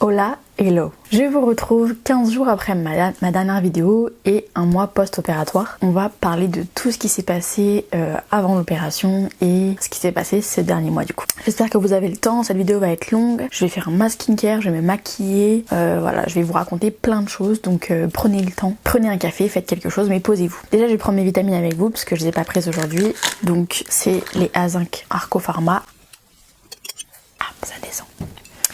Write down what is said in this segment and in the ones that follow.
Hola, hello. Je vous retrouve 15 jours après ma dernière vidéo et un mois post-opératoire. On va parler de tout ce qui s'est passé avant l'opération et ce qui s'est passé ces derniers mois du coup. J'espère que vous avez le temps, cette vidéo va être longue. Je vais faire ma skincare, je vais me maquiller, voilà, je vais vous raconter plein de choses. Donc prenez le temps, prenez un café, faites quelque chose, mais posez-vous. Déjà je vais prendre mes vitamines avec vous parce que je les ai pas prises aujourd'hui. Donc c'est les A5 Arcopharma. Ah, ça descend.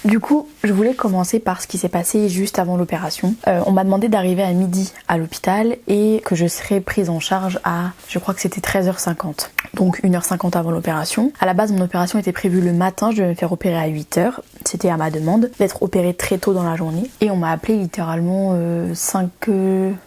Du coup, je voulais commencer par ce qui s'est passé juste avant l'opération. On m'a demandé d'arriver à midi à l'hôpital et que je serais prise en charge à, je crois que c'était 13h50. Donc 1h50 avant l'opération. À la base, mon opération était prévue le matin, je devais me faire opérer à 8h. C'était à ma demande d'être opérée très tôt dans la journée. Et on m'a appelé littéralement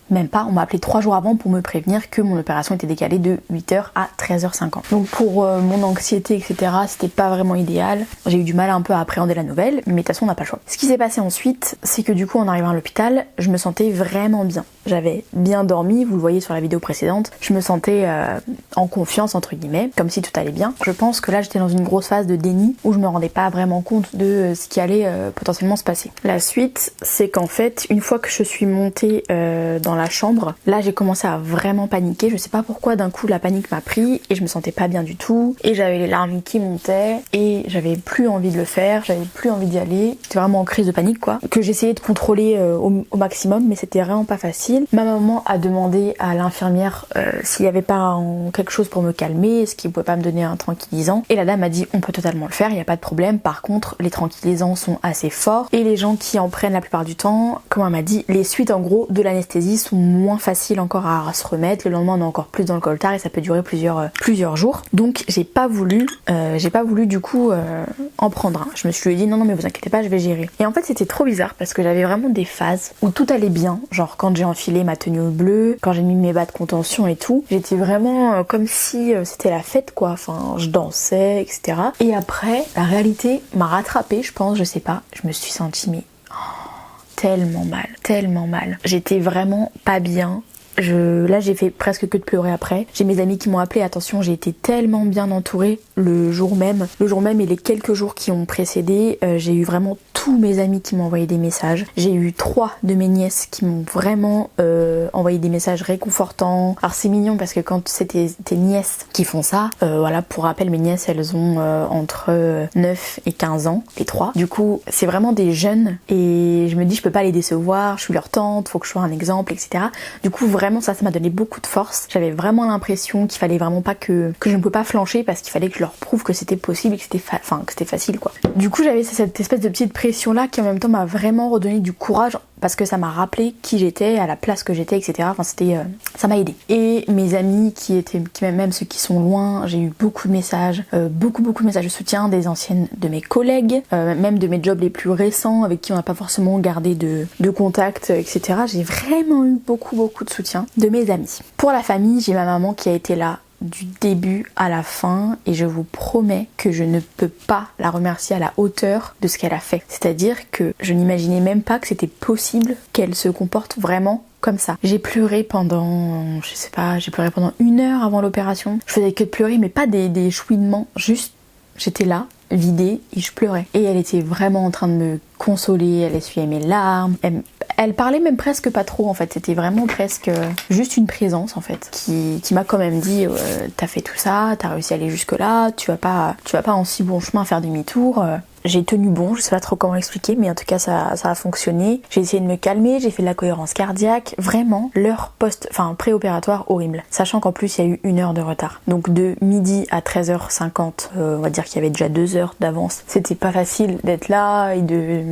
même pas, on m'a appelé 3 jours avant pour me prévenir que mon opération était décalée de 8h à 13h50. Donc pour mon anxiété, etc., c'était pas vraiment idéal. J'ai eu du mal un peu à appréhender la nouvelle, mais de toute façon on n'a pas le choix. Ce qui s'est passé ensuite, c'est que du coup en arrivant à l'hôpital, je me sentais vraiment bien. J'avais bien dormi, vous le voyez sur la vidéo précédente, je me sentais en confiance entre guillemets, comme si tout allait bien. Je pense que là j'étais dans une grosse phase de déni où je me rendais pas vraiment compte de ce qui allait potentiellement se passer. La suite, c'est qu'en fait, une fois que je suis montée dans la chambre, là j'ai commencé à vraiment paniquer. Je sais pas pourquoi d'un coup la panique m'a pris et je me sentais pas bien du tout et j'avais les larmes qui montaient et j'avais plus envie de le faire, j'avais plus envie d'y aller. J'étais vraiment en crise de panique quoi, que j'essayais de contrôler au maximum, mais c'était vraiment pas facile. Ma maman a demandé à l'infirmière s'il y avait pas quelque chose pour me calmer, est-ce qu'il pouvait pas me donner un tranquillisant, et la dame a dit on peut totalement le faire, il y a pas de problème. Par contre les tranquillisants sont assez forts et les gens qui en prennent la plupart du temps, comme elle m'a dit, les suites en gros de l'anesthésie sont moins faciles encore à se remettre. Le lendemain on est encore plus dans le coltard et ça peut durer plusieurs jours. Donc j'ai pas voulu du coup en prendre un. Je me suis dit non mais vous inquiétez pas, je vais gérer. Et en fait c'était trop bizarre parce que j'avais vraiment des phases où tout allait bien, genre quand j'ai enfilé ma tenue bleue, quand j'ai mis mes bas de contention et tout, j'étais vraiment comme si c'était la fête quoi, enfin je dansais etc. Et après la réalité m'a rattrapée, je pense, je sais pas, je me suis sentie mais tellement mal. J'étais vraiment pas bien. Là j'ai fait presque que de pleurer après. J'ai mes amis qui m'ont appelé, attention, j'ai été tellement bien entourée le jour même et les quelques jours qui ont précédé, j'ai eu vraiment tous mes amis qui m'ont envoyé des messages. J'ai eu 3 de mes nièces qui m'ont vraiment envoyé des messages réconfortants. Alors c'est mignon parce que quand c'est tes nièces qui font ça, voilà, pour rappel, mes nièces elles ont entre 9 et 15 ans, les 3. Du coup c'est vraiment des jeunes et je me dis je peux pas les décevoir, je suis leur tante, faut que je sois un exemple, etc. Du coup vraiment ça m'a donné beaucoup de force. J'avais vraiment l'impression qu'il fallait vraiment pas que je ne pouvais pas flancher parce qu'il fallait que je leur prouve que c'était possible et que c'était facile quoi. Du coup j'avais cette espèce de petite pression là qui en même temps m'a vraiment redonné du courage parce que ça m'a rappelé qui j'étais, à la place que j'étais, etc. Enfin ça m'a aidé. Et mes amis même ceux qui sont loin, j'ai eu beaucoup de messages, beaucoup de messages de soutien des anciennes de mes collègues, même de mes jobs les plus récents avec qui on n'a pas forcément gardé de contact, etc. J'ai vraiment eu beaucoup de soutien de mes amis. Pour la famille, j'ai ma maman qui a été là du début à la fin et je vous promets que je ne peux pas la remercier à la hauteur de ce qu'elle a fait. C'est-à-dire que je n'imaginais même pas que c'était possible qu'elle se comporte vraiment comme ça. J'ai pleuré pendant 1 heure avant l'opération. Je faisais que de pleurer mais pas des chouinements, juste j'étais là, vidée et je pleurais. Et elle était vraiment en train de me consoler, elle essuyait mes larmes, elle parlait même presque pas trop en fait, c'était vraiment presque juste une présence en fait qui m'a quand même dit t'as fait tout ça, t'as réussi à aller jusque là, tu vas pas en si bon chemin faire demi-tour. J'ai tenu bon, je sais pas trop comment expliquer, mais en tout cas ça a fonctionné. J'ai essayé de me calmer, j'ai fait de la cohérence cardiaque. Vraiment, l'heure préopératoire horrible. Sachant qu'en plus il y a eu 1 heure de retard. Donc de midi à 13h50, on va dire qu'il y avait déjà 2 heures d'avance. C'était pas facile d'être là et de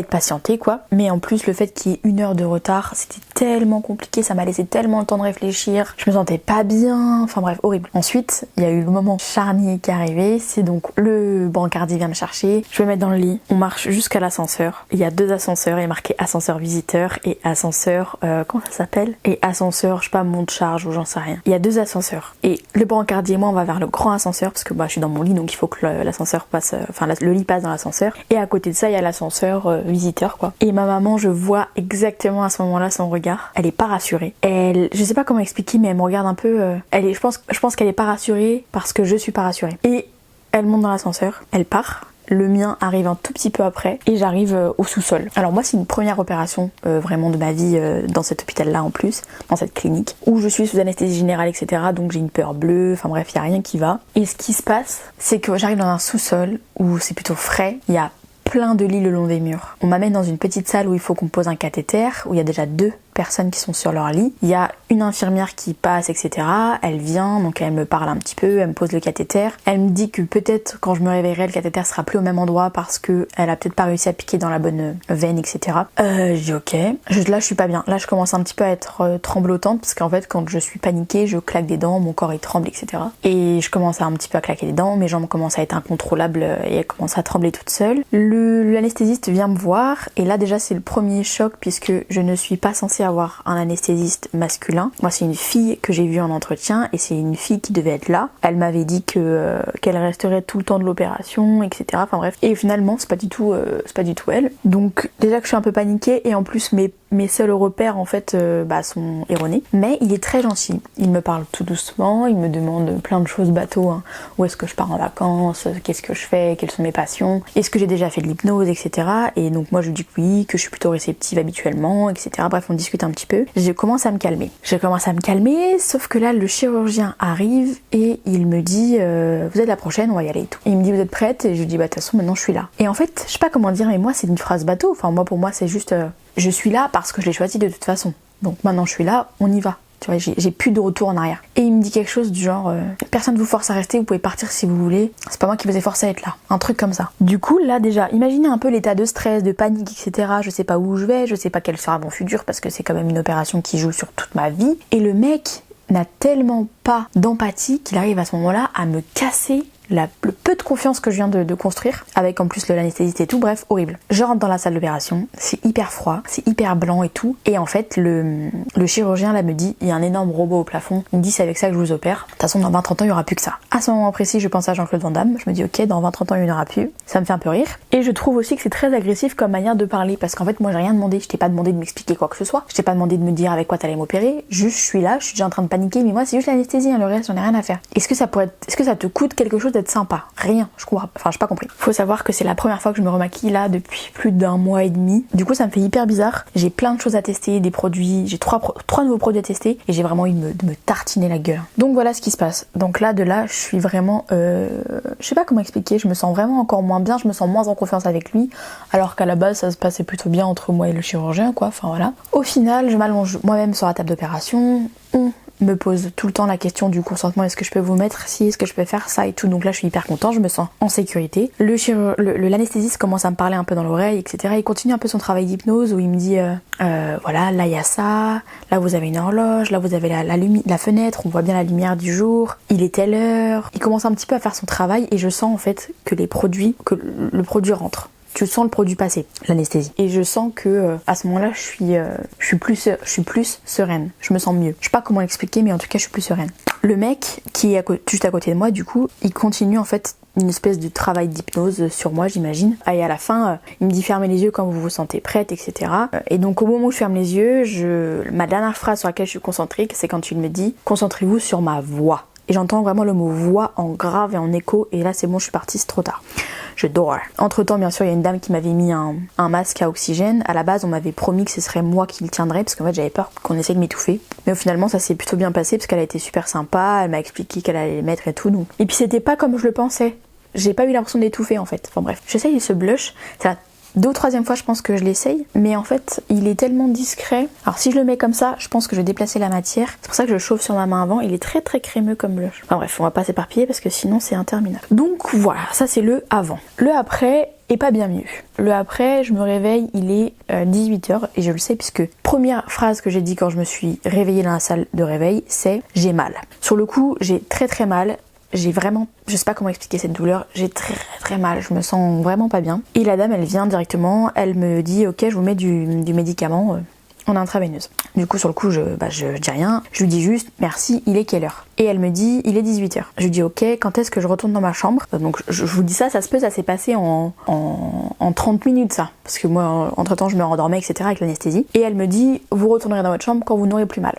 patienter quoi. Mais en plus le fait qu'il y ait 1 heure de retard, c'était tellement compliqué, ça m'a laissé tellement le temps de réfléchir. Je me sentais pas bien, enfin bref, horrible. Ensuite, il y a eu le moment charnier qui est arrivé, c'est donc le brancardier vient me chercher. Je me mets dans le lit, on marche jusqu'à l'ascenseur. Il y a 2 ascenseurs, il est marqué ascenseur visiteur et ascenseur, comment ça s'appelle? Et ascenseur, je sais pas, monte-charge ou j'en sais rien. Il y a 2 ascenseurs. Et le brancardier et moi, on va vers le grand ascenseur parce que je suis dans mon lit donc il faut que l'ascenseur passe, le lit passe dans l'ascenseur. Et à côté de ça, il y a l'ascenseur visiteur quoi. Et ma maman, je vois exactement à ce moment-là son regard. Elle est pas rassurée. Je sais pas comment expliquer, mais elle me regarde un peu. Je pense qu'elle est pas rassurée parce que je suis pas rassurée. Et elle monte dans l'ascenseur, elle part. le mien arrive un tout petit peu après et j'arrive au sous-sol. Alors moi c'est une première opération vraiment de ma vie dans cet hôpital là en plus, dans cette clinique, où je suis sous anesthésie générale etc. Donc j'ai une peur bleue, enfin bref il n'y a rien qui va. Et ce qui se passe c'est que j'arrive dans un sous-sol où c'est plutôt frais, il y a plein de lits le long des murs. On m'amène dans une petite salle où il faut qu'on pose un cathéter, où il y a déjà 2 personnes qui sont sur leur lit. Il y a une infirmière qui passe, etc. Elle vient, donc elle me parle un petit peu, elle me pose le cathéter. Elle me dit que peut-être quand je me réveillerai, le cathéter sera plus au même endroit parce que elle a peut-être pas réussi à piquer dans la bonne veine, etc. Je dis ok. Là je suis pas bien. Là je commence un petit peu à être tremblotante parce qu'en fait quand je suis paniquée, je claque des dents, mon corps il tremble, etc. Et je commence un petit peu à claquer des dents, mes jambes commencent à être incontrôlables et elles commencent à trembler toutes seules. L'anesthésiste vient me voir et là déjà c'est le premier choc puisque je ne suis pas censée avoir un anesthésiste masculin. Moi c'est une fille que j'ai vue en entretien et c'est une fille qui devait être là. Elle m'avait dit que qu'elle resterait tout le temps de l'opération, etc. Enfin bref. Et finalement c'est pas du tout elle. Donc déjà que je suis un peu paniquée et en plus mes seuls repères en fait sont erronés. Mais il est très gentil. Il me parle tout doucement, il me demande plein de choses bateau. Hein. Où est-ce que je pars en vacances, qu'est-ce que je fais, quelles sont mes passions, est-ce que j'ai déjà fait de l'hypnose, etc. Et donc moi je lui dis que oui, que je suis plutôt réceptive habituellement, etc. Bref, on discute un petit peu. Je commence à me calmer. Sauf que là le chirurgien arrive et il me dit vous êtes la prochaine, on va y aller et tout. Et il me dit vous êtes prête? Et je lui dis bah de toute façon maintenant je suis là. Et en fait, je sais pas comment dire, mais moi c'est une phrase bateau. Enfin moi pour moi c'est juste je suis là parce que je l'ai choisi de toute façon. Donc maintenant je suis là, on y va. Tu vois, j'ai plus de retour en arrière. Et il me dit quelque chose du genre personne vous force à rester, vous pouvez partir si vous voulez. C'est pas moi qui vous ai forcé à être là. Un truc comme ça. Du coup, là déjà, imaginez un peu l'état de stress, de panique, etc. Je sais pas où je vais, je sais pas quel sera mon futur parce que c'est quand même une opération qui joue sur toute ma vie. Et le mec n'a tellement pas d'empathie qu'il arrive à ce moment-là à me casser le peu de confiance que je viens de construire, avec en plus l'anesthésiste et tout, bref, horrible. Je rentre dans la salle d'opération, c'est hyper froid, c'est hyper blanc et tout, et en fait, le chirurgien là me dit, il y a un énorme robot au plafond, il me dit c'est avec ça que je vous opère, de toute façon dans 20-30 ans il n'y aura plus que ça. À ce moment précis, je pense à Jean-Claude Van Damme, je me dis ok, dans 20-30 ans il n'y en aura plus, ça me fait un peu rire, et je trouve aussi que c'est très agressif comme manière de parler, parce qu'en fait moi j'ai rien demandé, je t'ai pas demandé de m'expliquer quoi que ce soit, je t'ai pas demandé de me dire avec quoi t'allais m'opérer, juste je suis là, je suis déjà en train de paniquer, mais moi c'est juste l'anesthésie, hein, le reste j'en ai rien à faire. Est-ce que ça te coûte quelque chose d'être sympa? Rien, j'ai pas compris. Faut savoir que c'est la première fois que je me remaquille là depuis plus d'1 mois et demi. Du coup ça me fait hyper bizarre. J'ai plein de choses à tester, des produits, j'ai trois nouveaux produits à tester et j'ai vraiment envie de me tartiner la gueule. Donc voilà ce qui se passe. Donc là de là je suis vraiment je sais pas comment expliquer, je me sens vraiment encore moins bien, je me sens moins en confiance avec lui alors qu'à la base ça se passait plutôt bien entre moi et le chirurgien quoi, enfin voilà. Au final je m'allonge moi-même sur la table d'opération, on me pose tout le temps la question du consentement, est-ce que je peux vous mettre ci, est-ce que je peux faire ça et tout, donc là je suis hyper contente, je me sens en sécurité. L'anesthésiste commence à me parler un peu dans l'oreille, etc. Il continue un peu son travail d'hypnose où il me dit voilà, là il y a ça, là vous avez une horloge, là vous avez la fenêtre, on voit bien la lumière du jour, il est telle heure. Il commence un petit peu à faire son travail et je sens en fait que le produit rentre. Tu sens le produit passer, l'anesthésie. Et je sens que à ce moment-là, je suis plus sereine. Je me sens mieux. Je sais pas comment l'expliquer, mais en tout cas, je suis plus sereine. Le mec qui est juste à côté de moi, du coup, il continue en fait une espèce de travail d'hypnose sur moi, j'imagine. Et à la fin, il me dit fermez les yeux quand vous vous sentez prête, etc. Et donc au moment où je ferme les yeux, ma dernière phrase sur laquelle je suis concentrée, c'est quand il me dit concentrez-vous sur ma voix. Et j'entends vraiment le mot voix en grave et en écho, et là c'est bon, je suis partie, c'est trop tard. Je dors. Entre temps, bien sûr, il y a une dame qui m'avait mis un masque à oxygène. À la base, on m'avait promis que ce serait moi qui le tiendrais, parce qu'en fait j'avais peur qu'on essaye de m'étouffer. Mais finalement, ça s'est plutôt bien passé, parce qu'elle a été super sympa, elle m'a expliqué qu'elle allait les mettre et tout. Donc. Et puis c'était pas comme je le pensais. J'ai pas eu l'impression d'étouffer en fait. Enfin bref, j'essaye ce blush. C'est la 2 ou 3e fois je pense que je l'essaye, mais en fait il est tellement discret. Alors si je le mets comme ça, je pense que je vais déplacer la matière. C'est pour ça que je le chauffe sur ma main avant. Il est très très crémeux comme blush. Enfin bref, on va pas s'éparpiller parce que sinon c'est interminable. Donc voilà, ça c'est le avant. Le après est pas bien mieux. Le après, je me réveille, il est 18h et je le sais puisque première phrase que j'ai dit quand je me suis réveillée dans la salle de réveil, c'est j'ai mal. Sur le coup, j'ai très très mal. J'ai vraiment, je sais pas comment expliquer cette douleur, j'ai très très mal, je me sens vraiment pas bien. Et la dame elle vient directement, elle me dit ok je vous mets du médicament en intraveineuse. Du coup sur le coup je dis rien, je lui dis juste merci, il est quelle heure? Et elle me dit il est 18h. Je lui dis ok, quand est-ce que je retourne dans ma chambre? Donc je vous dis ça s'est passé en 30 minutes ça. Parce que moi entre temps je me rendormais etc avec l'anesthésie. Et elle me dit vous retournerez dans votre chambre quand vous n'aurez plus mal.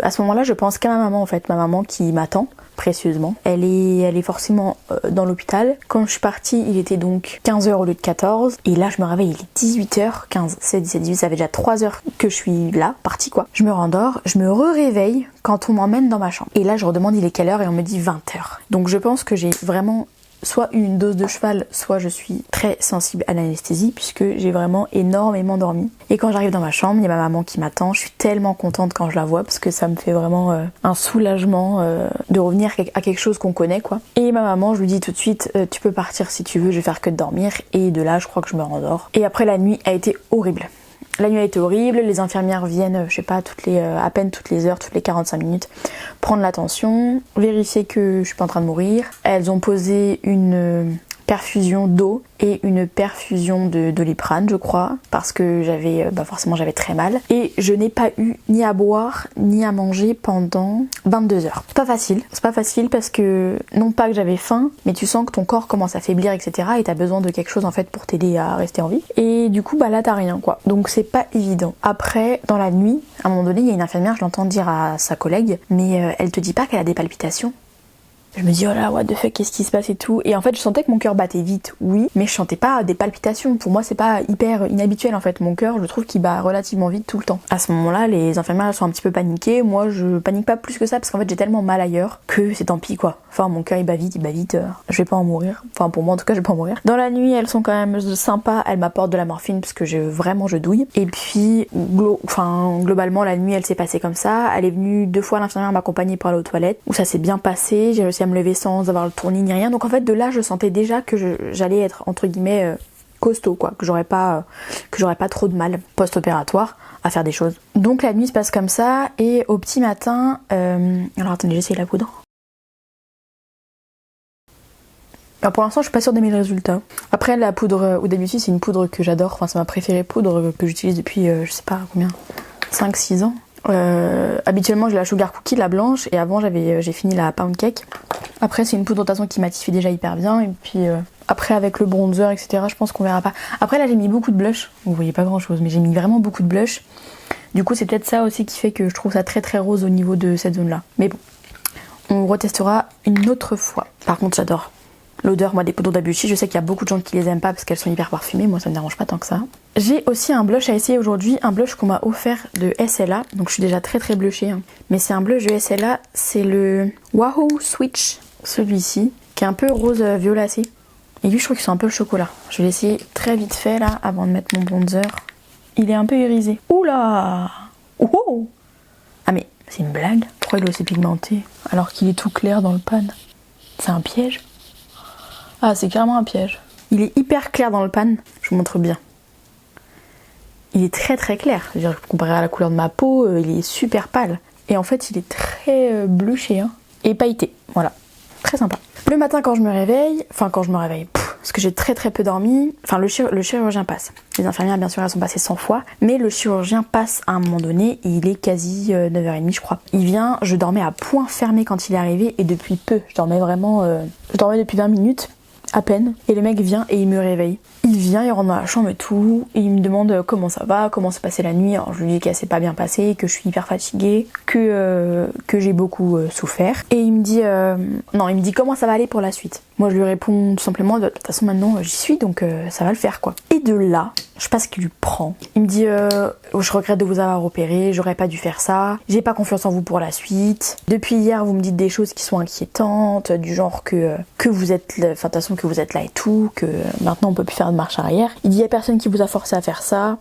À ce moment là je pense qu'à ma maman en fait, ma maman qui m'attend. précieusement. Elle est forcément dans l'hôpital. Quand je suis partie, il était donc 15h au lieu de 14. Et là, je me réveille, il est 18h15. C'est 17, 18, ça fait déjà 3 heures que je suis là, partie quoi. Je me rendors, je me réveille quand on m'emmène dans ma chambre. Et là, je redemande il est quelle heure et on me dit 20h. Donc je pense que j'ai vraiment soit une dose de cheval, soit je suis très sensible à l'anesthésie puisque j'ai vraiment énormément dormi. Et quand j'arrive dans ma chambre, il y a ma maman qui m'attend. Je suis tellement contente quand je la vois parce que ça me fait vraiment un soulagement de revenir à quelque chose qu'on connaît quoi. Et ma maman, je lui dis tout de suite tu peux partir si tu veux, je vais faire que de dormir. Et de là, je crois que je me rendors. Et après, la nuit a été horrible. La nuit a été horrible, les infirmières viennent, je sais pas, à peine toutes les heures, toutes les 45 minutes, prendre la tension, vérifier que je suis pas en train de mourir. Elles ont posé une perfusion d'eau et une perfusion de Doliprane, je crois, parce que forcément j'avais très mal. Et je n'ai pas eu ni à boire ni à manger pendant 22 heures. C'est pas facile parce que, non pas que j'avais faim, mais tu sens que ton corps commence à faiblir, etc. Et t'as besoin de quelque chose en fait pour t'aider à rester en vie. Et du coup, là t'as rien quoi. Donc c'est pas évident. Après, dans la nuit, à un moment donné, il y a une infirmière, je l'entends dire à sa collègue, mais elle te dit pas qu'elle a des palpitations? Je me dis oh là what the fuck, qu'est-ce qui se passe et tout. Et en fait je sentais que mon cœur battait vite, oui, mais je sentais pas des palpitations. Pour moi c'est pas hyper inhabituel en fait. Mon cœur, je trouve qu'il bat relativement vite tout le temps. À ce moment-là, les infirmières sont un petit peu paniquées. Moi je panique pas plus que ça parce qu'en fait j'ai tellement mal ailleurs que c'est tant pis quoi. Enfin mon cœur il bat vite. Je vais pas en mourir. Enfin pour moi en tout cas je vais pas en mourir. Dans la nuit elles sont quand même sympas. Elles m'apportent de la morphine parce que je douille. Et puis globalement la nuit elle s'est passée comme ça. Elle est venue 2 fois l'infirmière m'accompagner pour aller aux toilettes où ça s'est bien passé. J'ai réussi à me lever sans avoir le tournis ni rien. Donc en fait de là je sentais déjà que j'allais être entre guillemets costaud quoi, que j'aurais pas trop de mal post-opératoire à faire des choses. Donc la nuit se passe comme ça et au petit matin alors attendez, j'essaie la poudre. Alors pour l'instant je suis pas sûre d'aimer le résultat. Après la poudre Huda-Beauty c'est une poudre que j'adore, enfin c'est ma préférée poudre que j'utilise depuis je sais pas combien, 5-6 ans. Habituellement j'ai la sugar cookie, la blanche, et avant j'ai fini la pound cake. Après c'est une poudre de toute façon qui matifie déjà hyper bien, et puis après avec le bronzer etc je pense qu'on verra pas. Après là j'ai mis beaucoup de blush, vous voyez pas grand chose mais j'ai mis vraiment beaucoup de blush. Du coup c'est peut-être ça aussi qui fait que je trouve ça très très rose au niveau de cette zone là. Mais bon, on retestera une autre fois. Par contre j'adore l'odeur moi des poudres Huda Beauty. Je sais qu'il y a beaucoup de gens qui les aiment pas parce qu'elles sont hyper parfumées, moi ça me dérange pas tant que ça. J'ai aussi un blush à essayer aujourd'hui, un blush qu'on m'a offert de SLA, donc je suis déjà très très blushée hein. Mais c'est un blush de SLA, c'est le Wahoo Switch, celui-ci, qui est un peu rose violacé. Et lui je trouve qu'ils sont un peu chocolat. Je vais l'essayer très vite fait là avant de mettre mon bronzer. Il est un peu irisé. Oula. Oh. Ah mais c'est une blague. Pourquoi il est aussi pigmenté alors qu'il est tout clair dans le pan? C'est un piège? Ah c'est carrément un piège. Il est hyper clair dans le pan, je vous montre bien. Il est très très clair, je veux dire, comparé à la couleur de ma peau, il est super pâle. Et en fait il est très bluché hein, et pailleté, voilà, très sympa. Le matin quand je me réveille, parce que j'ai très très peu dormi, enfin le chirurgien passe. Les infirmières bien sûr elles sont passées 100 fois, mais le chirurgien passe à un moment donné, et il est quasi 9h30 je crois. Il vient, je dormais à point fermé quand il est arrivé, et depuis peu, je dormais depuis 20 minutes. À peine, et le mec vient et il me réveille. Il vient, il rentre dans la chambre et tout, et il me demande comment ça va, comment s'est passée la nuit. Alors je lui dis qu'elle s'est pas bien passée, que je suis hyper fatiguée, que j'ai beaucoup souffert. Et il me dit comment ça va aller pour la suite. Moi je lui réponds tout simplement de toute façon maintenant j'y suis donc ça va le faire quoi. Et de là, je sais pas ce qu'il lui prend. Il me dit je regrette de vous avoir opéré, j'aurais pas dû faire ça, j'ai pas confiance en vous pour la suite. Depuis hier vous me dites des choses qui sont inquiétantes, du genre que vous êtes, enfin de toute façon que vous êtes là et tout, que maintenant on peut plus faire de marche arrière. Il dit y a personne qui vous a forcé à faire ça.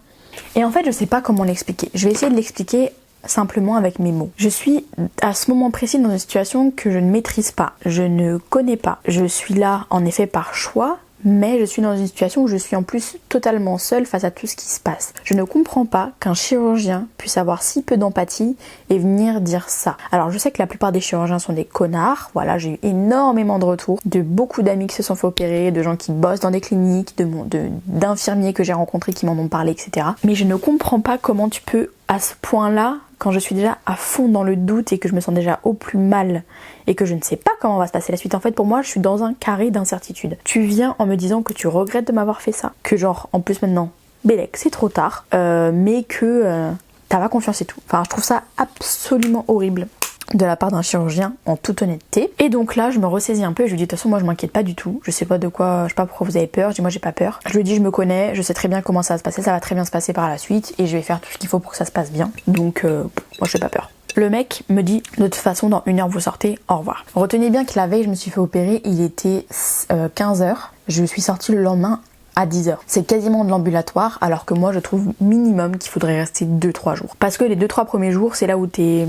Et en fait je sais pas comment l'expliquer. Je vais essayer de l'expliquer simplement avec mes mots. Je suis à ce moment précis dans une situation que je ne maîtrise pas, je ne connais pas. Je suis là en effet par choix, mais je suis dans une situation où je suis en plus totalement seule face à tout ce qui se passe. Je ne comprends pas qu'un chirurgien puisse avoir si peu d'empathie et venir dire ça. Alors je sais que la plupart des chirurgiens sont des connards, voilà, j'ai eu énormément de retours, de beaucoup d'amis qui se sont fait opérer, de gens qui bossent dans des cliniques, d'infirmiers que j'ai rencontrés qui m'en ont parlé, etc. Mais je ne comprends pas comment tu peux à ce point-là, quand je suis déjà à fond dans le doute et que je me sens déjà au plus mal et que je ne sais pas comment va se passer la suite. En fait, pour moi, je suis dans un carré d'incertitude. Tu viens en me disant que tu regrettes de m'avoir fait ça, que genre, en plus maintenant, Bélec, c'est trop tard, mais que t'as pas confiance et tout. Enfin, je trouve ça absolument horrible. de la part d'un chirurgien en toute honnêteté. Et donc là je me ressaisis un peu et je lui dis de toute façon moi je m'inquiète pas du tout, je sais pas de quoi, je sais pas pourquoi vous avez peur, je dis moi j'ai pas peur. Je lui dis je me connais, je sais très bien comment ça va se passer, ça va très bien se passer par la suite et je vais faire tout ce qu'il faut pour que ça se passe bien. Donc moi j'ai pas peur. Le mec me dit de toute façon dans 1 heure vous sortez, au revoir. Retenez bien que la veille je me suis fait opérer, il était 15h, je suis sortie le lendemain à 10h. C'est quasiment de l'ambulatoire alors que moi je trouve minimum qu'il faudrait rester 2-3 jours. Parce que les 2-3 premiers jours c'est là où t'es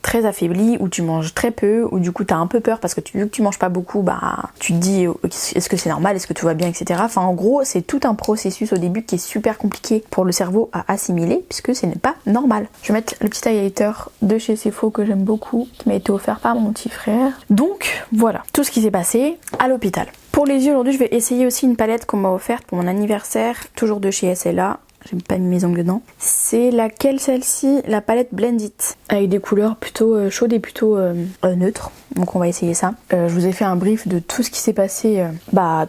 très affaibli, où tu manges très peu, où du coup t'as un peu peur parce que vu que tu manges pas beaucoup, bah tu te dis est-ce que c'est normal, est-ce que tout va bien, etc. Enfin en gros c'est tout un processus au début qui est super compliqué pour le cerveau à assimiler puisque ce n'est pas normal. Je vais mettre le petit highlighter de chez Cefo que j'aime beaucoup, qui m'a été offert par mon petit frère. Donc voilà, tout ce qui s'est passé à l'hôpital. Pour les yeux aujourd'hui je vais essayer aussi une palette qu'on m'a offerte pour mon anniversaire, toujours de chez SLA. J'ai pas mis mes ongles dedans. C'est laquelle celle-ci? La palette Blend It. Avec des couleurs plutôt chaudes et plutôt neutres. Donc on va essayer ça. Je vous ai fait un brief de tout ce qui s'est passé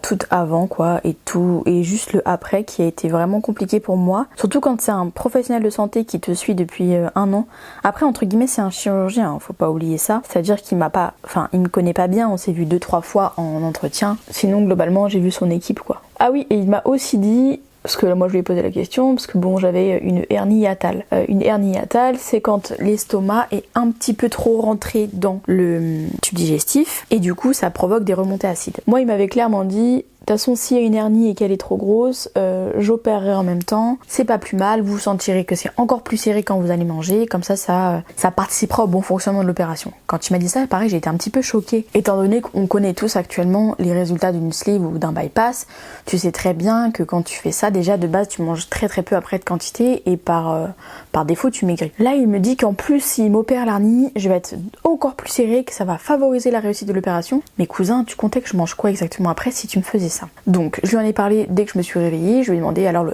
tout avant quoi. Et juste le après qui a été vraiment compliqué pour moi. Surtout quand c'est un professionnel de santé qui te suit depuis 1 an. Après entre guillemets c'est un chirurgien, hein, faut pas oublier ça. C'est-à-dire qu'il m'a pas... Enfin il me connaît pas bien, on s'est vu 2-3 fois en entretien. Sinon globalement j'ai vu son équipe quoi. Ah oui et il m'a aussi dit... Parce que moi je lui ai posé la question, parce que bon j'avais une hernie hiatale. Une hernie hiatale c'est quand l'estomac est un petit peu trop rentré dans le tube digestif et du coup ça provoque des remontées acides. Moi il m'avait clairement dit de toute façon s'il y a une hernie et qu'elle est trop grosse, j'opérerai en même temps, c'est pas plus mal, vous sentirez que c'est encore plus serré quand vous allez manger, comme ça participera au bon fonctionnement de l'opération. Quand il m'a dit ça, pareil j'ai été un petit peu choquée, étant donné qu'on connaît tous actuellement les résultats d'une sleeve ou d'un bypass, tu sais très bien que quand tu fais ça, déjà de base tu manges très très peu après de quantité et par défaut tu maigris. Là il me dit qu'en plus s'il m'opère l'hernie, je vais être encore plus serrée, que ça va favoriser la réussite de l'opération. Mais cousin, tu comptais que je mange quoi exactement après si tu me faisais ça? Donc je lui en ai parlé dès que je me suis réveillée, je lui ai demandé alors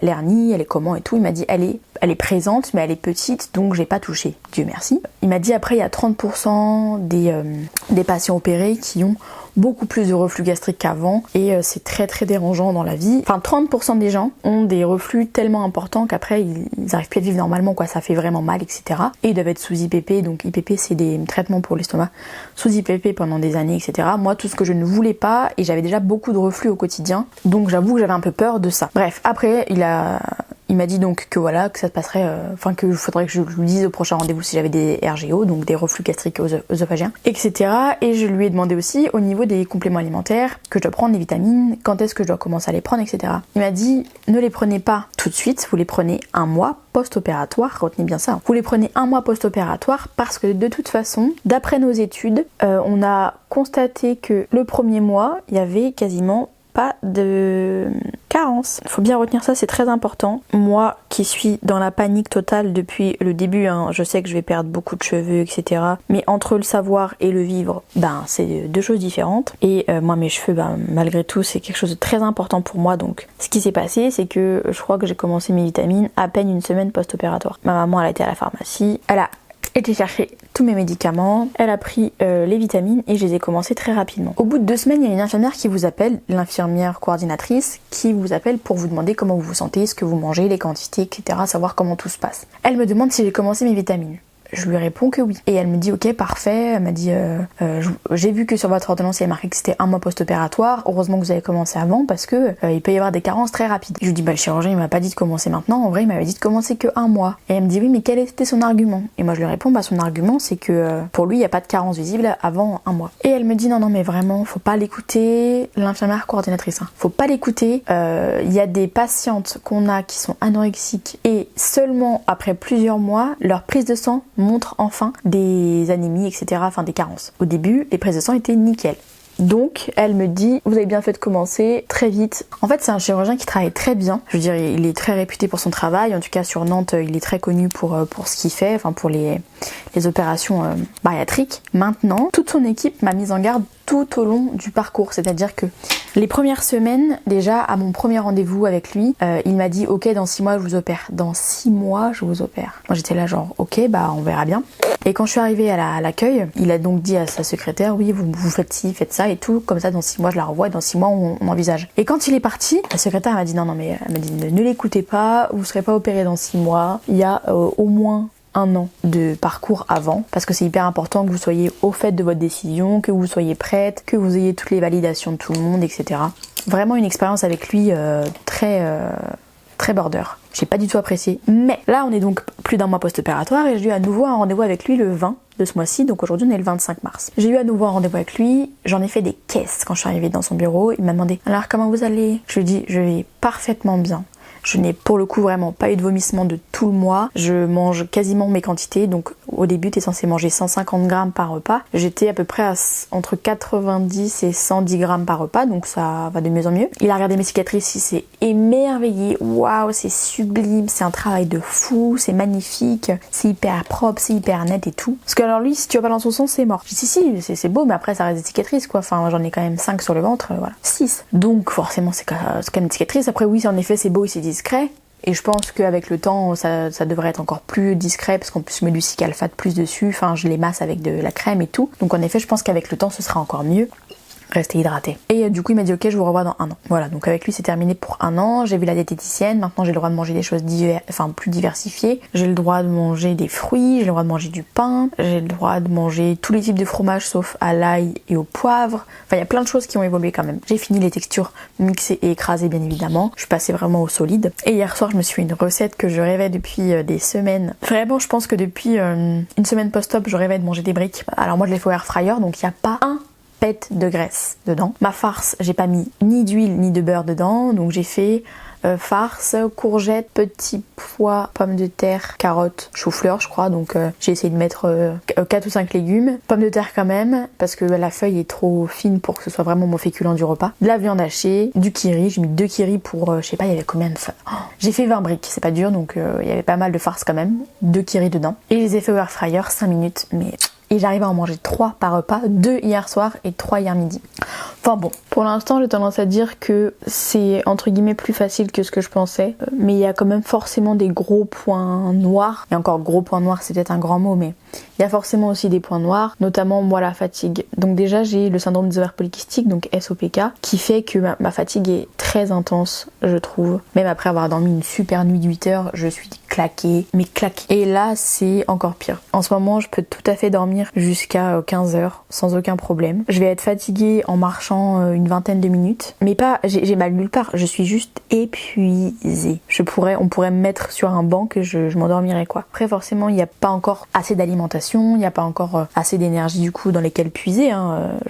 l'hernie elle est comment et tout, il m'a dit elle est présente mais elle est petite donc j'ai pas touché, Dieu merci. Il m'a dit après il y a 30% des patients opérés qui ont beaucoup plus de reflux gastrique qu'avant et c'est très très dérangeant dans la vie. Enfin 30% des gens ont des reflux tellement importants qu'après ils arrivent plus à vivre normalement quoi, ça fait vraiment mal etc. Et ils doivent être sous IPP, donc IPP c'est des traitements pour l'estomac, sous IPP pendant des années etc. Moi tout ce que je ne voulais pas, et j'avais déjà beaucoup de reflux au quotidien, donc j'avoue que j'avais un peu peur de ça. Bref, après il m'a dit donc que voilà, que ça se passerait, que faudrait que je lui dise au prochain rendez-vous si j'avais des RGO, donc des reflux gastriques œsophagiens, etc. Et je lui ai demandé aussi au niveau des compléments alimentaires que je dois prendre, les vitamines, quand est-ce que je dois commencer à les prendre, etc. Il m'a dit ne les prenez pas tout de suite, vous les prenez 1 mois post-opératoire, retenez bien ça. Vous les prenez 1 mois post-opératoire parce que de toute façon, d'après nos études, on a constaté que le premier mois, il y avait quasiment pas de carence. Faut bien retenir ça, c'est très important. Moi qui suis dans la panique totale depuis le début, hein, je sais que je vais perdre beaucoup de cheveux, etc. Mais entre le savoir et le vivre, c'est 2 choses différentes. Et moi mes cheveux, malgré tout, c'est quelque chose de très important pour moi. Donc ce qui s'est passé, c'est que je crois que j'ai commencé mes vitamines à peine 1 semaine post-opératoire. Ma maman, elle a été à la pharmacie, elle a été chercher tous mes médicaments, elle a pris les vitamines et je les ai commencées très rapidement. Au bout de 2 semaines, il y a une infirmière qui vous appelle, l'infirmière coordinatrice, qui vous appelle pour vous demander comment vous vous sentez, ce que vous mangez, les quantités, etc., savoir comment tout se passe. Elle me demande si j'ai commencé mes vitamines. Je lui réponds que oui. Et elle me dit ok parfait, elle m'a dit j'ai vu que sur votre ordonnance il y a marqué que c'était 1 mois post-opératoire, heureusement que vous avez commencé avant parce que il peut y avoir des carences très rapides. Je lui dis le chirurgien il m'a pas dit de commencer maintenant, en vrai il m'avait dit de commencer que 1 mois. Et elle me dit oui mais quel était son argument? Et moi je lui réponds son argument c'est que pour lui il n'y a pas de carence visible avant 1 mois. Et elle me dit non mais vraiment faut pas l'écouter, l'infirmière coordinatrice, faut pas l'écouter, il y a des patientes qu'on a qui sont anorexiques et seulement après plusieurs mois leur prise de sang montre enfin des anémies, etc., enfin des carences. Au début, les prises de sang étaient nickel. Donc, elle me dit, vous avez bien fait de commencer très vite. En fait, c'est un chirurgien qui travaille très bien. Je veux dire, il est très réputé pour son travail. En tout cas, sur Nantes, il est très connu pour ce qu'il fait, enfin pour les opérations bariatriques. Maintenant, toute son équipe m'a mise en garde tout au long du parcours. C'est-à-dire que les premières semaines, déjà, à mon premier rendez-vous avec lui, il m'a dit, ok, dans 6 mois, je vous opère. Dans 6 mois, je vous opère. Moi, j'étais là genre, ok, on verra bien. Et quand je suis arrivée à l'accueil, il a donc dit à sa secrétaire, oui, vous faites ci, faites ça et tout, comme ça dans 6 mois je la revois et dans 6 mois on envisage. Et quand il est parti, la secrétaire m'a dit non mais elle m'a dit ne l'écoutez pas, vous serez pas opéré dans 6 mois, il y a au moins 1 an de parcours avant, parce que c'est hyper important que vous soyez au fait de votre décision, que vous soyez prête, que vous ayez toutes les validations de tout le monde, etc. Vraiment une expérience avec lui très border. J'ai pas du tout apprécié. Mais là, on est donc plus d'1 mois post-opératoire et j'ai eu à nouveau un rendez-vous avec lui le 20 de ce mois-ci, donc aujourd'hui on est le 25 mars. J'ai eu à nouveau un rendez-vous avec lui, j'en ai fait des caisses quand je suis arrivée dans son bureau. Il m'a demandé alors comment vous allez? Je lui ai dit je vais parfaitement bien. Je n'ai pour le coup vraiment pas eu de vomissement de tout le mois. Je mange quasiment mes quantités. Donc au début, tu es censé manger 150 grammes par repas. J'étais à peu près entre 90 et 110 grammes par repas. Donc ça va de mieux en mieux. Il a regardé mes cicatrices, il s'est émerveillé. Waouh, c'est sublime. C'est un travail de fou. C'est magnifique. C'est hyper propre, c'est hyper net et tout. Parce que alors lui, si tu vas pas dans son sens, c'est mort. Je dis si, c'est beau, mais après ça reste des cicatrices quoi. Enfin, j'en ai quand même 5 sur le ventre. Voilà. 6. Donc forcément, c'est quand même des cicatrices. Après oui, en effet, c'est beau et c'est discret. Et je pense qu'avec le temps, ça devrait être encore plus discret parce qu'en plus je mets du cic-alphate plus dessus. Enfin, je les masse avec de la crème et tout. Donc en effet, je pense qu'avec le temps, ce sera encore mieux. Restez hydraté. Et du coup, il m'a dit ok, je vous revois dans 1 an. Voilà, donc avec lui, c'est terminé pour 1 an. J'ai vu la diététicienne. Maintenant, j'ai le droit de manger des choses plus diversifiées. J'ai le droit de manger des fruits. J'ai le droit de manger du pain. J'ai le droit de manger tous les types de fromages sauf à l'ail et au poivre. Enfin, il y a plein de choses qui ont évolué quand même. J'ai fini les textures mixées et écrasées, bien évidemment. Je suis passée vraiment au solide. Et hier soir, je me suis fait une recette que je rêvais depuis des semaines. Vraiment, je pense que depuis une semaine post-op, je rêvais de manger des briques. Alors moi, je les fais au air fryer, donc il n'y a pas un pète de graisse dedans. Ma farce, j'ai pas mis ni d'huile ni de beurre dedans, donc j'ai fait farce, courgettes, petits pois, pommes de terre, carottes, chou-fleur je crois, donc j'ai essayé de mettre 4 ou 5 légumes, pommes de terre quand même, parce que la feuille est trop fine pour que ce soit vraiment mon féculent du repas, de la viande hachée, du kiri, j'ai mis 2 kiri pour, je sais pas, il y avait combien de feuilles. J'ai fait 20 briques, c'est pas dur, donc il y avait pas mal de farce quand même, 2 kiri dedans, et je les ai fait au air fryer 5 minutes, mais... Et j'arrive à en manger 3 par repas, 2 hier soir et 3 hier midi. Enfin bon, pour l'instant j'ai tendance à dire que c'est entre guillemets plus facile que ce que je pensais. Mais il y a quand même forcément des gros points noirs. Et encore gros points noirs c'est peut-être un grand mot, mais il y a forcément aussi des points noirs, notamment moi la fatigue. Donc déjà j'ai le syndrome des ovaires polykystiques, donc SOPK, qui fait que ma fatigue est très intense, je trouve. Même après avoir dormi une super nuit de 8 heures, je suis claquée, mais claquée. Et là c'est encore pire. En ce moment je peux tout à fait dormir jusqu'à 15 heures sans aucun problème. Je vais être fatiguée en marchant une vingtaine de minutes, mais pas, j'ai mal nulle part, je suis juste épuisée. On pourrait me mettre sur un banc que je m'endormirais quoi. Après forcément il n'y a pas encore assez d'alimentation, il n'y a pas encore assez d'énergie du coup dans lesquelles puiser,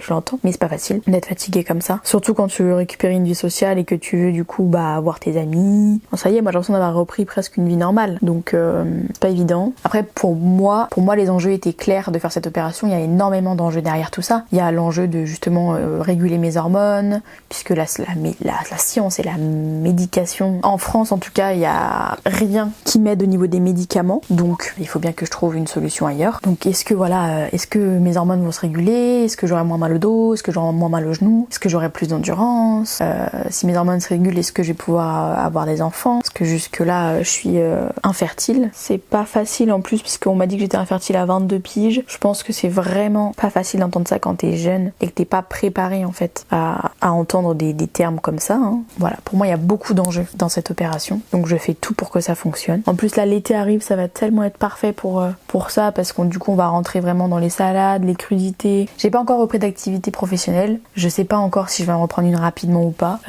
je l'entends, mais c'est pas facile d'être fatiguée comme ça. Surtout quand tu veux récupérer une vie sociale et que tu veux du coup voir tes amis. Bon, ça y est, moi j'ai l'impression d'avoir repris presque une vie normale, donc c'est pas évident. Après pour moi les enjeux étaient clairs de faire cette opération, il y a énormément d'enjeux derrière tout ça. Il y a l'enjeu de justement réguler mes hormones, puisque la science et la médication, en France en tout cas, il y a rien qui m'aide au niveau des médicaments, donc il faut bien que je trouve une solution ailleurs. Donc est-ce que mes hormones vont se réguler? Est-ce que j'aurai moins mal au dos? Est-ce que j'aurai moins mal au genou? Est-ce que j'aurai plus d'endurance? Si mes hormones se régulent, est-ce que je vais pouvoir avoir des enfants? Parce que jusque là je suis infertile. C'est pas facile en plus, puisqu'on m'a dit que j'étais infertile à 22 piges. Je pense que c'est vraiment pas facile d'entendre ça quand t'es jeune et que t'es pas préparé en fait à entendre des termes comme ça. Voilà, pour moi il y a beaucoup d'enjeux dans cette opération, donc je fais tout pour que ça fonctionne. En plus là l'été arrive, ça va tellement être parfait pour ça, parce qu'on du coup on va rentrer vraiment dans les salades, les crudités. J'ai pas encore repris d'activité professionnelle, je sais pas encore si je vais en reprendre une rapidement ou pas,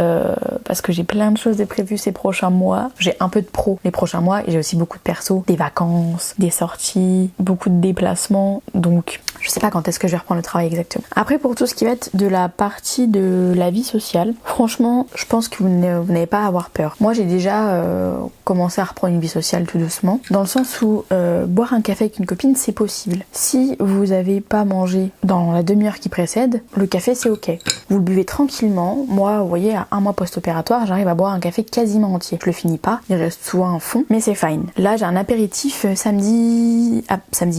parce que j'ai plein de choses de prévues ces prochains mois. J'ai un peu de pro les prochains mois et j'ai aussi beaucoup de perso, des vacances, des sorties, beaucoup de déplacements. Donc je sais pas quand est-ce que je vais reprendre le travail exactement. Après pour tout ce qui va être de la partie de la vie sociale, franchement je pense que vous n'avez pas à avoir peur. Moi j'ai déjà commencé à reprendre une vie sociale tout doucement, dans le sens où boire un café avec une copine c'est possible. Si vous n'avez pas mangé dans la demi-heure qui précède, le café c'est ok. Vous le buvez tranquillement. Moi vous voyez à 1 mois post-opératoire j'arrive à boire un café quasiment entier. Je le finis pas, il reste souvent un fond, mais c'est fine. Là j'ai un apéritif samedi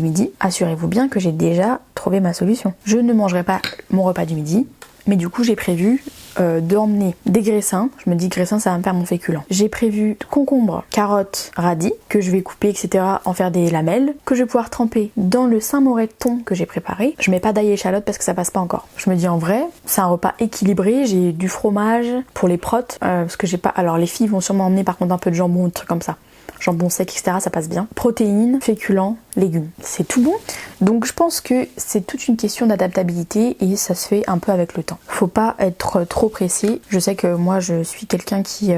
midi. Assurez-vous bien que j'ai déjà trouvé ma solution. Je ne mangerai pas mon repas du midi, mais du coup j'ai prévu d'emmener des graissins. Je me dis graissins ça va me faire mon féculent. J'ai prévu concombre, carottes, radis que je vais couper etc, en faire des lamelles, que je vais pouvoir tremper dans le Saint-Moré de thon que j'ai préparé. Je mets pas d'ail et échalote parce que ça passe pas encore. Je me dis en vrai c'est un repas équilibré, j'ai du fromage pour les protes, parce que j'ai pas, alors les filles vont sûrement emmener par contre un peu de jambon ou des trucs comme ça, jambon sec etc, ça passe bien. Protéines, féculents, légumes. C'est tout bon. Donc je pense que c'est toute une question d'adaptabilité et ça se fait un peu avec le temps. Faut pas être trop pressé. Je sais que moi je suis quelqu'un qui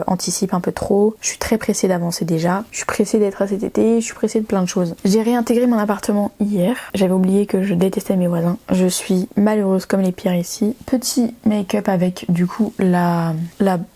anticipe un peu trop. Je suis très pressée d'avancer déjà. Je suis pressée d'être à cet été. Je suis pressée de plein de choses. J'ai réintégré mon appartement hier. J'avais oublié que je détestais mes voisins. Je suis malheureuse comme les pires ici. Petit make-up avec du coup la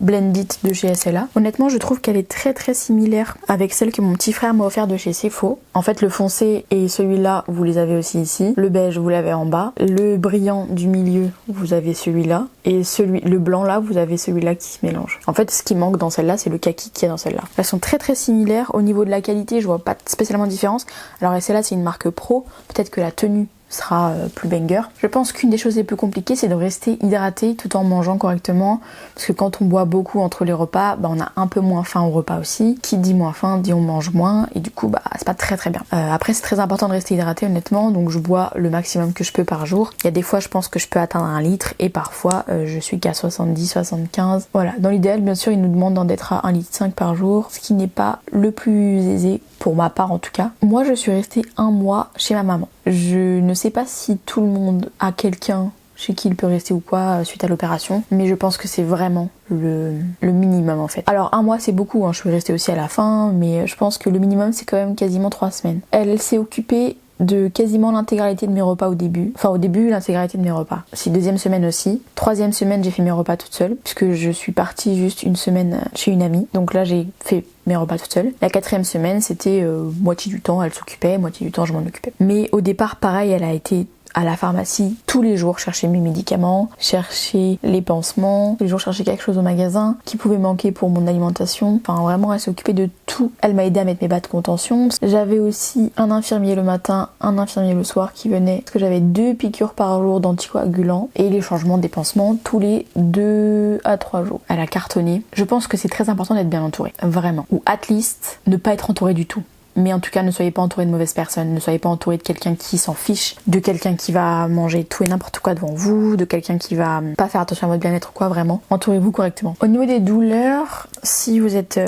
Blendit de chez SLA. Honnêtement je trouve qu'elle est très similaire avec celle que mon petit frère m'a offert de chez Sephora. En fait le foncé et celui-là vous les avez aussi ici. Le beige vous l'avez en bas. Le brillant du milieu vous avez celui-là. Et le blanc là vous avez celui-là qui se mélange. En fait ce qui manque dans celle-là c'est le kaki qui est dans celle-là. Elles sont très similaires. Au niveau de la qualité je vois pas spécialement de différence. Alors SLA c'est une marque pro. Peut-être que la tenue sera plus banger. Je pense qu'une des choses les plus compliquées c'est de rester hydraté tout en mangeant correctement parce que quand on boit beaucoup entre les repas on a un peu moins faim au repas aussi. Qui dit moins faim dit on mange moins et du coup c'est pas très bien. Après c'est très important de rester hydraté honnêtement donc je bois le maximum que je peux par jour. Il y a des fois je pense que je peux atteindre 1 litre et parfois je suis qu'à 70-75. Voilà, dans l'idéal bien sûr ils nous demandent d'être à 1,5 litre par jour ce qui n'est pas le plus aisé pour ma part en tout cas. Moi je suis restée 1 mois chez ma maman. Je ne sais pas si tout le monde a quelqu'un chez qui il peut rester ou quoi suite à l'opération, mais je pense que c'est vraiment le minimum en fait. Alors 1 mois c'est beaucoup, je suis restée aussi à la fin, mais je pense que le minimum c'est quand même quasiment 3 semaines. Elle s'est occupée de quasiment l'intégralité de mes repas au début. Enfin au début l'intégralité de mes repas. C'est 2e semaine aussi. 3e semaine j'ai fait mes repas toute seule puisque je suis partie juste 1 semaine chez une amie. Donc là j'ai fait mes repas toute seule. La 4e semaine c'était moitié du temps elle s'occupait, moitié du temps je m'en occupais. Mais au départ pareil elle a été à la pharmacie tous les jours chercher mes médicaments, chercher les pansements, tous les jours chercher quelque chose au magasin qui pouvait manquer pour mon alimentation. Enfin vraiment elle s'est occupée de tout. Elle m'a aidé à mettre mes bas de contention. J'avais aussi un infirmier le matin, un infirmier le soir qui venait parce que j'avais 2 piqûres par jour d'anticoagulants et les changements des pansements tous les 2 à 3 jours. Elle a cartonné. Je pense que c'est très important d'être bien entouré, vraiment. Ou at least ne pas être entouré du tout. Mais en tout cas, ne soyez pas entouré de mauvaises personnes, ne soyez pas entouré de quelqu'un qui s'en fiche, de quelqu'un qui va manger tout et n'importe quoi devant vous, de quelqu'un qui va pas faire attention à votre bien-être ou quoi, vraiment. Entourez-vous correctement. Au niveau des douleurs, si vous êtes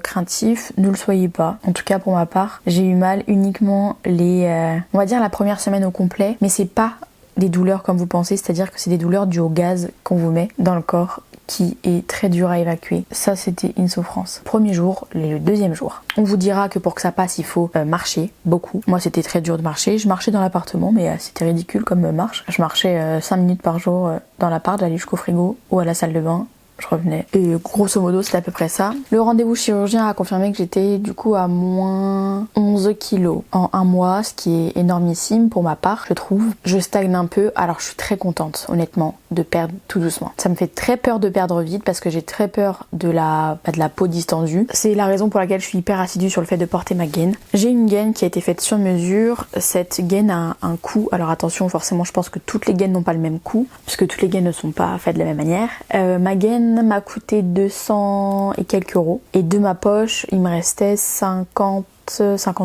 craintif, ne le soyez pas. En tout cas, pour ma part, j'ai eu mal uniquement on va dire la première semaine au complet, mais c'est pas des douleurs comme vous pensez, c'est-à-dire que c'est des douleurs dues au gaz qu'on vous met dans le corps qui est très dur à évacuer. Ça c'était une souffrance. Premier jour, le 2e jour. On vous dira que pour que ça passe il faut marcher beaucoup. Moi c'était très dur de marcher. Je marchais dans l'appartement mais c'était ridicule comme marche. Je marchais 5 minutes par jour dans l'appart, j'allais jusqu'au frigo ou à la salle de bain. Je revenais. Et grosso modo, c'était à peu près ça. Le rendez-vous chirurgien a confirmé que j'étais du coup à moins 11 kilos en 1 mois, ce qui est énormissime pour ma part, je trouve. Je stagne un peu, alors je suis très contente, honnêtement, de perdre tout doucement. Ça me fait très peur de perdre vite parce que j'ai très peur de la peau distendue. C'est la raison pour laquelle je suis hyper assidue sur le fait de porter ma gaine. J'ai une gaine qui a été faite sur mesure. Cette gaine a un coût. Alors attention, forcément, je pense que toutes les gaines n'ont pas le même coût, puisque toutes les gaines ne sont pas faites de la même manière. Ma gaine m'a coûté 200 et quelques euros et de ma poche il me restait 50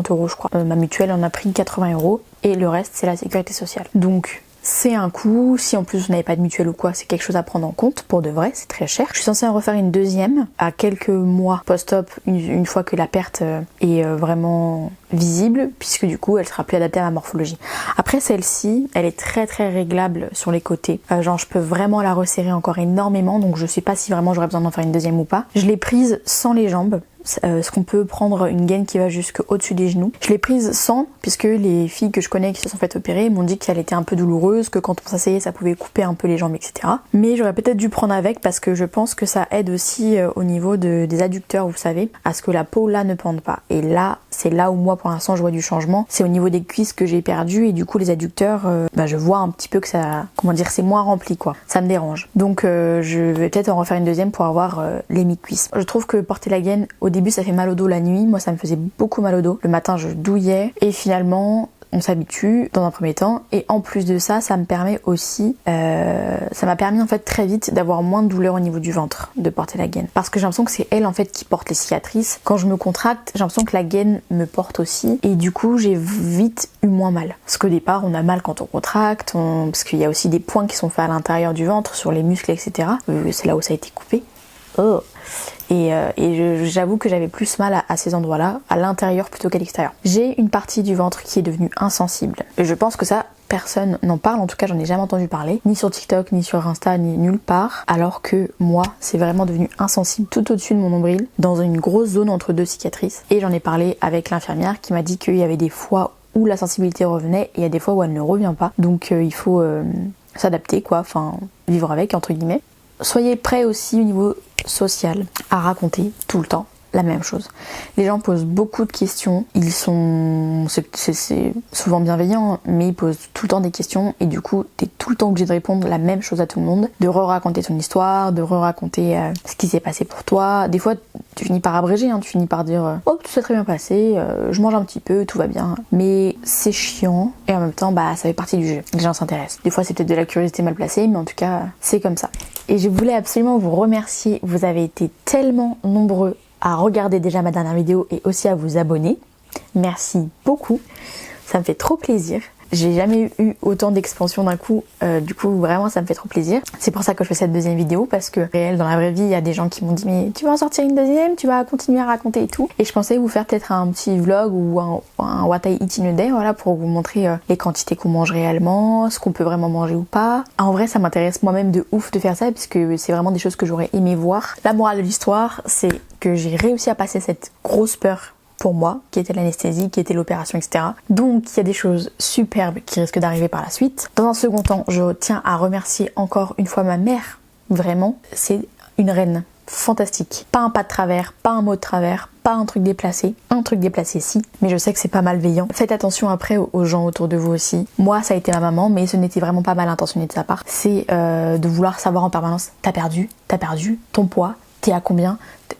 euros je crois. Ma mutuelle en a pris 80 euros et le reste c'est la sécurité sociale. Donc c'est un coût, si en plus vous n'avez pas de mutuelle ou quoi, c'est quelque chose à prendre en compte, pour de vrai, c'est très cher. Je suis censée en refaire une 2e à quelques mois post-op, une fois que la perte est vraiment visible, puisque du coup elle sera plus adaptée à ma morphologie. Après celle-ci, elle est très réglable sur les côtés. Genre je peux vraiment la resserrer encore énormément, donc je sais pas si vraiment j'aurais besoin d'en faire une 2e ou pas. Je l'ai prise sans les jambes. Ce qu'on peut prendre une gaine qui va jusqu'au-dessus des genoux. Je l'ai prise sans, puisque les filles que je connais qui se sont faites opérer m'ont dit qu'elle était un peu douloureuse, que quand on s'asseyait ça pouvait couper un peu les jambes, etc. Mais j'aurais peut-être dû prendre avec parce que je pense que ça aide aussi au niveau des adducteurs, vous savez, à ce que la peau là ne pende pas. Et là, c'est là où moi pour l'instant je vois du changement. C'est au niveau des cuisses que j'ai perdu et du coup les adducteurs, je vois un petit peu que ça, c'est moins rempli quoi. Ça me dérange. Donc je vais peut-être en refaire une 2e pour avoir les mi-cuisses. Je trouve que porter la gaine au début ça fait mal au dos la nuit, moi ça me faisait beaucoup mal au dos. Le matin je douillais et finalement on s'habitue dans un premier temps et en plus de ça, ça me permet aussi, ça m'a permis en fait très vite d'avoir moins de douleur au niveau du ventre de porter la gaine. Parce que j'ai l'impression que c'est elle en fait qui porte les cicatrices. Quand je me contracte, j'ai l'impression que la gaine me porte aussi et du coup j'ai vite eu moins mal. Parce qu'au départ on a mal quand on contracte, parce qu'il y a aussi des points qui sont faits à l'intérieur du ventre, sur les muscles etc. C'est là où ça a été coupé. Oh. Et j'avoue que j'avais plus mal à ces endroits-là, à l'intérieur plutôt qu'à l'extérieur. J'ai une partie du ventre qui est devenue insensible. Et je pense que ça, personne n'en parle, en tout cas j'en ai jamais entendu parler, ni sur TikTok, ni sur Insta, ni nulle part, alors que moi, c'est vraiment devenu insensible tout au-dessus de mon nombril, dans une grosse zone entre deux cicatrices. Et j'en ai parlé avec l'infirmière qui m'a dit qu'il y avait des fois où la sensibilité revenait et il y a des fois où elle ne revient pas. Donc il faut s'adapter quoi, enfin vivre avec entre guillemets. Soyez prêts aussi au niveau social à raconter tout le temps la même chose. Les gens posent beaucoup de questions, ils sont... c'est souvent bienveillant, mais ils posent tout le temps des questions et du coup t'es tout le temps obligé de répondre la même chose à tout le monde, de re-raconter ton histoire, de re-raconter ce qui s'est passé pour toi. Des fois tu finis par abréger, tu finis par dire oh tout s'est très bien passé, je mange un petit peu, tout va bien. Mais c'est chiant et en même temps ça fait partie du jeu, les gens s'intéressent. Des fois c'est peut-être de la curiosité mal placée, mais en tout cas c'est comme ça. Et je voulais absolument vous remercier, vous avez été tellement nombreux à regarder déjà ma dernière vidéo et aussi à vous abonner. Merci beaucoup, ça me fait trop plaisir. J'ai jamais eu autant d'expansion d'un coup, du coup vraiment ça me fait trop plaisir. C'est pour ça que je fais cette deuxième vidéo, parce que réel dans la vraie vie il y a des gens qui m'ont dit mais tu vas en sortir une deuxième, tu vas continuer à raconter et tout. Et je pensais vous faire peut-être un petit vlog ou un what I eat in a day, voilà, pour vous montrer les quantités qu'on mange réellement, ce qu'on peut vraiment manger ou pas. En vrai ça m'intéresse moi-même de ouf de faire ça, puisque c'est vraiment des choses que j'aurais aimé voir. La morale de l'histoire c'est que j'ai réussi à passer cette grosse peur pour moi, qui était l'anesthésie, qui était l'opération, etc. Donc il y a des choses superbes qui risquent d'arriver par la suite. Dans un second temps, je tiens à remercier encore une fois ma mère. Vraiment, c'est une reine fantastique. Pas un pas de travers, pas un mot de travers, pas un truc déplacé. Un truc déplacé si, mais je sais que c'est pas malveillant. Faites attention après aux gens autour de vous aussi. Moi ça a été ma maman, mais ce n'était vraiment pas mal intentionné de sa part. C'est de vouloir savoir en permanence, t'as perdu ton poids, t'es à combien,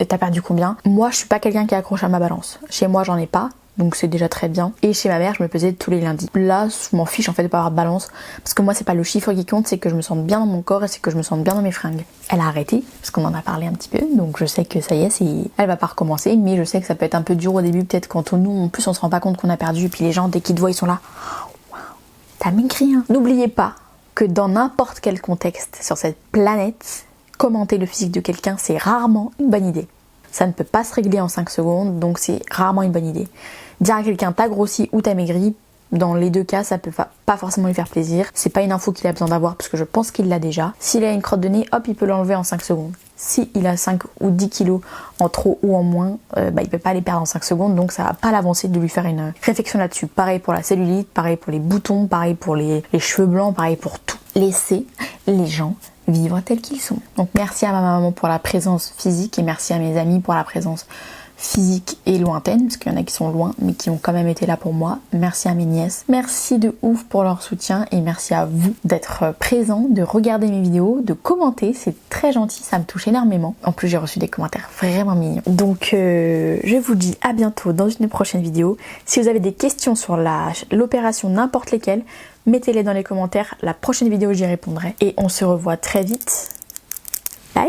t'as perdu combien. Moi je suis pas quelqu'un qui accroche à ma balance. Chez moi j'en ai pas, donc c'est déjà très bien. Et chez ma mère je me pesais tous les lundis. Là je m'en fiche en fait de pas avoir de balance, parce que moi c'est pas le chiffre qui compte, c'est que je me sente bien dans mon corps et c'est que je me sente bien dans mes fringues. Elle a arrêté, parce qu'on en a parlé un petit peu, donc je sais que ça y est, elle va pas recommencer, mais je sais que ça peut être un peu dur au début, peut-être quand nous en plus on se rend pas compte qu'on a perdu, et puis les gens dès qu'ils te voient ils sont là, waouh, t'as maigri hein. N'oubliez pas que dans n'importe quel contexte sur cette planète, commenter le physique de quelqu'un, c'est rarement une bonne idée. Ça ne peut pas se régler en 5 secondes, donc c'est rarement une bonne idée. Dire à quelqu'un t'as grossi ou t'as maigri, dans les deux cas, ça peut pas forcément lui faire plaisir. C'est pas une info qu'il a besoin d'avoir, parce que je pense qu'il l'a déjà. S'il a une crotte de nez, hop, il peut l'enlever en 5 secondes. S'il a 5 ou 10 kilos en trop ou en moins, il peut pas les perdre en 5 secondes, donc ça va pas l'avancer de lui faire une réflexion là-dessus. Pareil pour la cellulite, pareil pour les boutons, pareil pour les cheveux blancs, pareil pour tout. Laissez les gens vivre tels qu'ils sont. Donc merci à ma maman pour la présence physique et merci à mes amis pour la présence physique et lointaine, parce qu'il y en a qui sont loin mais qui ont quand même été là pour moi. Merci à mes nièces, merci de ouf pour leur soutien et merci à vous d'être présents, de regarder mes vidéos, de commenter, c'est très gentil, ça me touche énormément. En plus j'ai reçu des commentaires vraiment mignons. Donc je vous dis à bientôt dans une prochaine vidéo. Si vous avez des questions sur l'opération, n'importe lesquelles, mettez-les dans les commentaires, la prochaine vidéo j'y répondrai et on se revoit très vite. Bye.